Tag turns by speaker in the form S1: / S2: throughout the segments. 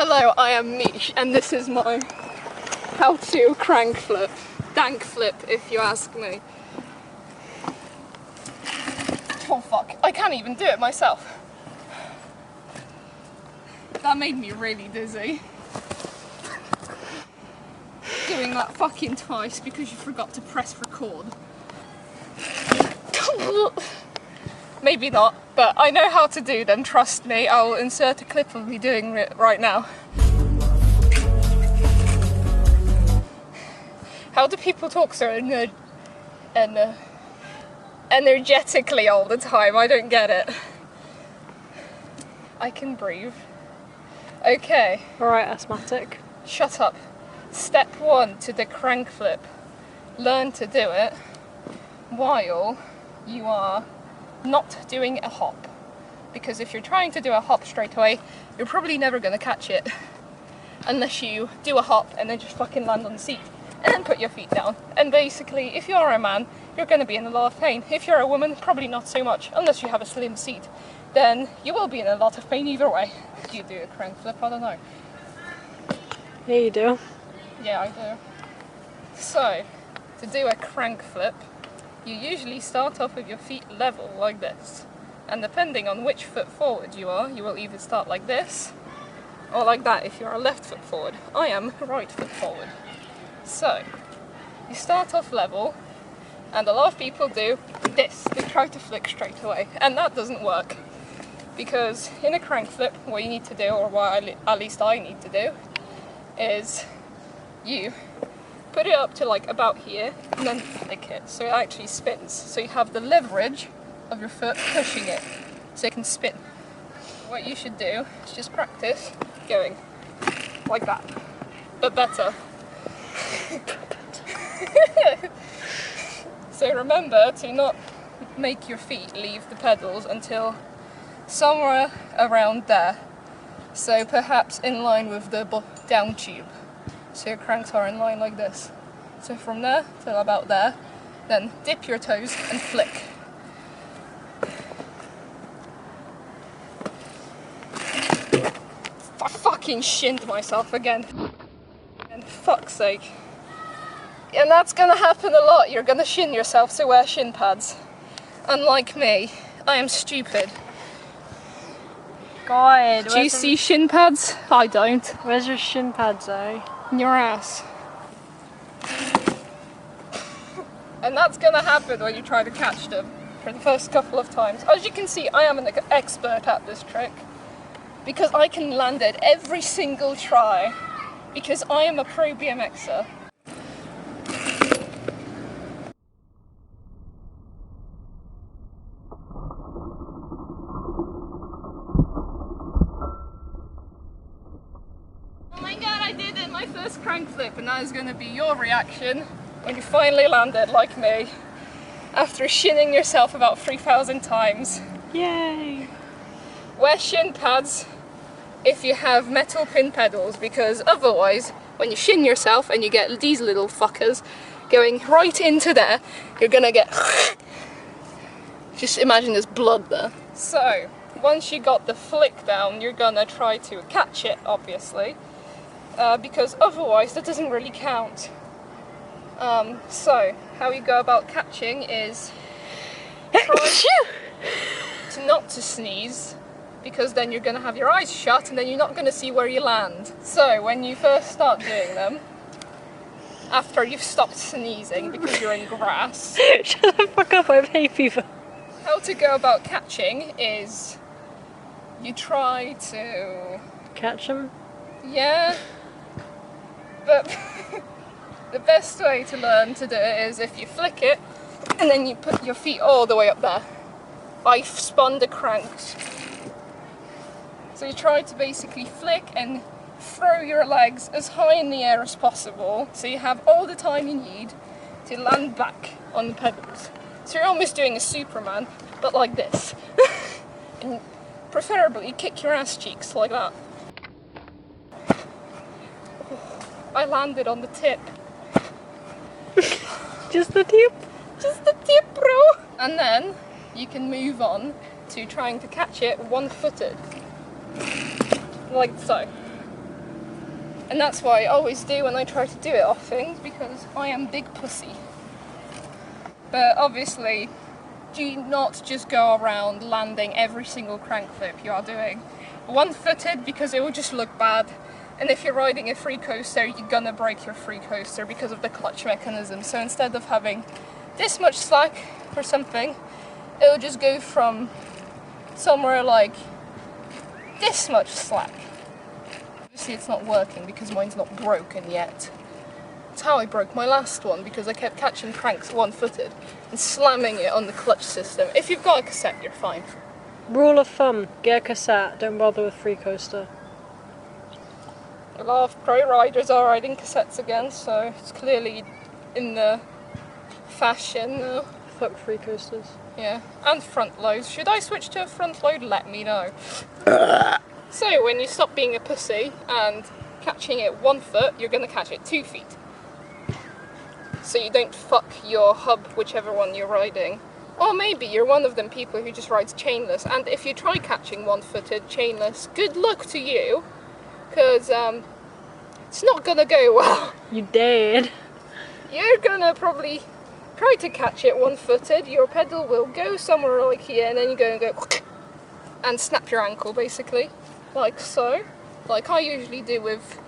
S1: Hello, I am Niche, and this is my how to crank flip. Dank flip, if you ask me. Oh fuck, I can't even do it myself. That made me really dizzy. Doing that fucking twice because you forgot to press record. Maybe not, but I know how to do them, trust me. I'll insert a clip of me doing it right now. How do people talk so energetically all the time? I don't get it. I can breathe. Okay.
S2: Alright, asthmatic.
S1: Shut up. Step 1 to the crank flip. Learn to do it while you are not doing a hop. Because if you're trying to do a hop straight away, you're probably never going to catch it. Unless you do a hop and then just fucking land on the seat. And then put your feet down. And basically, if you're a man, you're going to be in a lot of pain. If you're a woman, probably not so much. Unless you have a slim seat. Then you will be in a lot of pain either way. Do you do a crank flip? I don't know.
S2: Yeah, you do.
S1: Yeah, I do. So, to do a crank flip, you usually start off with your feet level like this. And depending on which foot forward you are, you will either start like this, or like that if you're a left foot forward. I am right foot forward. So, you start off level, and a lot of people do this. They try to flick straight away, and that doesn't work. Because in a crank flip, what you need to do, or what at least I need to do, is you put it up to like about here, and then flick it, so it actually spins. So you have the leverage of your foot pushing it, so it can spin. What you should do is just practice going like that, but better. So remember to not make your feet leave the pedals until somewhere around there. So perhaps in line with the down tube. So your cranks are in line like this. So from there till about there, then dip your toes and flick. I fucking shinned myself again. And fuck's sake. And that's gonna happen a lot. You're gonna shin yourself, so wear shin pads. Unlike me, I am stupid.
S2: God,
S1: Do you see shin pads? I don't.
S2: Where's your shin pads, eh?
S1: In your ass. And that's gonna happen when you try to catch them for the first couple of times. As you can see, I am an expert at this trick. Because I can land it every single try. Because I am a pro BMXer. Oh my god, I did it! My first crank flip, and that is going to be your reaction when you finally landed like me. After shinning yourself about 3,000 times.
S2: Yay!
S1: Wear shin pads if you have metal pin pedals, because otherwise, when you shin yourself and you get these little fuckers going right into there, you're gonna get... Just imagine there's blood there. So, once you got the flick down, you're gonna try to catch it, obviously. Because otherwise, that doesn't really count. So, how you go about catching is try to not to sneeze, because then you're going to have your eyes shut and then you're not going to see where you land. So, when you first start doing them, after you've stopped sneezing because you're in grass...
S2: Shut the fuck up, I have hay fever.
S1: How to go about catching is you try to...
S2: Catch them?
S1: Yeah, but the best way to learn to do it is if you flick it and then you put your feet all the way up there. I've spun the cranks. So you try to basically flick and throw your legs as high in the air as possible, so you have all the time you need to land back on the pedals. So you're almost doing a Superman, but like this. And preferably kick your ass cheeks like that. I landed on the tip.
S2: Just the tip?
S1: Just the tip, bro! And then you can move on to trying to catch it one-footed. Like so. And that's what I always do when I try to do it off things, because I am big pussy. But obviously, do not just go around landing every single crank flip you are doing one-footed, because it will just look bad. And if you're riding a free coaster, you're gonna break your free coaster because of the clutch mechanism. So instead of having this much slack or something, it'll just go from somewhere like this much slack. Obviously it's not working because mine's not broken yet. That's how I broke my last one, because I kept catching cranks one-footed and slamming it on the clutch system. If you've got a cassette, you're fine.
S2: Rule of thumb, get a cassette, don't bother with free coaster.
S1: A lot of pro riders are riding cassettes again, so it's clearly in the fashion now.
S2: Fuck free coasters.
S1: Yeah, and front loads. Should I switch to a front load? Let me know. So when you stop being a pussy and catching it 1 foot, you're going to catch it 2 feet. So you don't fuck your hub, whichever one you're riding. Or maybe you're one of them people who just rides chainless, and if you try catching one-footed chainless, good luck to you, because it's not going to go well.
S2: You dead.
S1: You're going to probably try to catch it one-footed, your pedal will go somewhere like here, and then you're going to go and snap your ankle, basically, like so, like I usually do with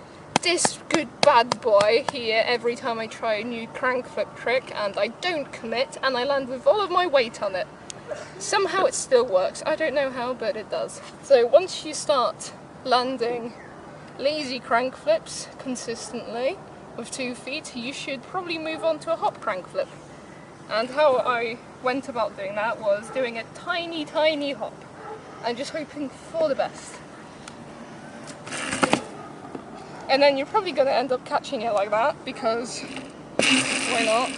S1: this good bad boy here every time I try a new crank flip trick, and I don't commit, and I land with all of my weight on it. Somehow it still works, I don't know how, but it does. So once you start landing lazy crank flips consistently with 2 feet, you should probably move on to a hop crank flip. And how I went about doing that was doing a tiny hop and just hoping for the best. And then you're probably going to end up catching it like that, because why not?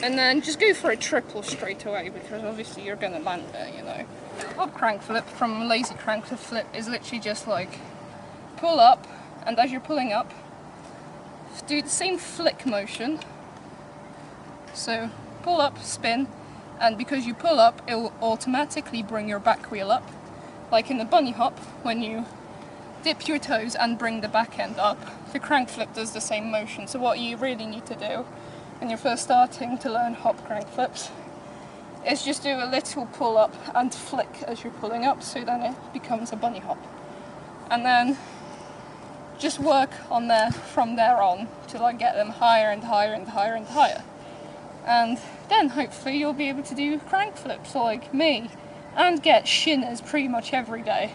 S1: And then just go for a triple straight away, because obviously you're going to land there, you know. Hop crank flip from lazy crank flip is literally just like pull up, and as you're pulling up, do the same flick motion. So pull up, spin, and because you pull up, it will automatically bring your back wheel up. Like in the bunny hop, when you dip your toes and bring the back end up, the crank flip does the same motion. So what you really need to do when you're first starting to learn hop crank flips is just do a little pull up and flick as you're pulling up, so then it becomes a bunny hop. And then just work on there from there on till I get them higher and higher and higher and higher. And then hopefully you'll be able to do crank flips like me and get shinners pretty much every day.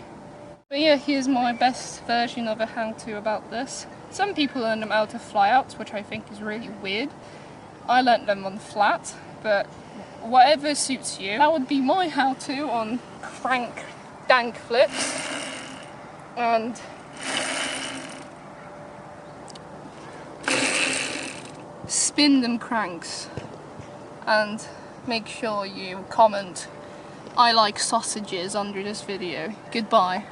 S1: But yeah, here's my best version of a how-to about this. Some people learn them out of flyouts, which I think is really weird. I learnt them on flat, but whatever suits you. That would be my how-to on crank dank flips. And spin them cranks. And make sure you comment "I like sausages" under this video. Goodbye.